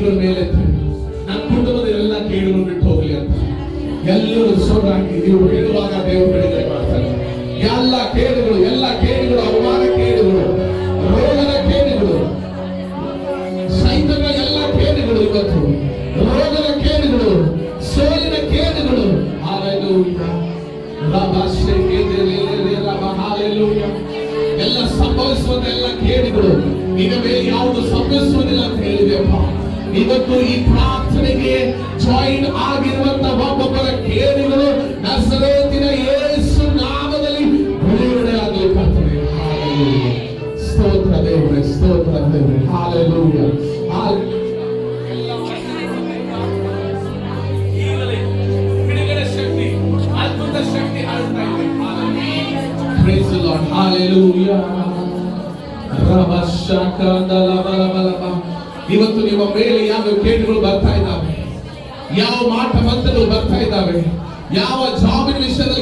ಕೈಗಳ ಮೇಲೆ ನನ್ನ ಕುಟುಂಬದ ಎಲ್ಲ ಕೇಡುಗಳು ಬಿಟ್ಟು ಹೋಗ್ಲಿ ಅಂತ ಎಲ್ಲರೂ ಸೋರಾಗಿ ನೀವು ಹೇಳುವಾಗ ದೇವರು ಬಿಡುಗಡೆ ಮಾಡ್ತಾರೆ. ಎಲ್ಲ ಕೇಡುಗಳು ಅವಮಾನ ಕೇಡುಗಳು, ರೋಗದ ಕೇಡುಗಳು, ಸೈತನ ಎಲ್ಲ ಕೇಡುಗಳು, ಇವತ್ತು ರೋಗದ ಕೇಡುಗಳು, ಸೋಲಿನ ಕೇಡುಗಳು, ಎಲ್ಲ ಸಂಭವಿಸುವಂತ ಎಲ್ಲ ಕೇಡುಗಳು ನಿನ್ನ ಮೇಲೆ ಯಾವುದು ಸಂಭವಿಸುವುದಿಲ್ಲ ಅಂತ ಹೇಳಿದೆಯಪ್ಪ. ಇವತ್ತು ಈ ಪ್ರಾರ್ಥನೆಗೆ ಜಾಯಿನ್ ಆಗಿರುವಂತ ಒಬ್ಬೊಬ್ಬರ ಕೇಡುಗಳು ನಜರೇತಿನ ಯೇಸು ನಾಮದಲ್ಲಿ ಬಿಡುಗಡೆ ಆಗಲಿಕ್ಕಾಗ್ತದೆ. ಸ್ತೋತ್ರ ದೇವರೇ, ಸ್ತೋತ್ರ ದೇವರೇ. ಹಾಲೆಲೂಯಾ, ಬಿಡುಗಡೆ ಶಕ್ತಿ, ಅದ್ಭುತ ಶಕ್ತಿ ಆಳ್ತಾ ಇದೆ. Praise the Lord. Hallelujah. ಇವತ್ತು ನಿಮ್ಮ ಮೇಲೆ ಯಾವ ಕೇಡುಗಳು ಬರ್ತಾ ಇದ್ದಾವೆ, ಯಾವ ಮಾಟ ಮಂತ್ರಗಳು ಬರ್ತಾ ಇದ್ದಾವೆ, ಯಾವ ಜಾಬಿನ ವಿಷಯದಲ್ಲಿ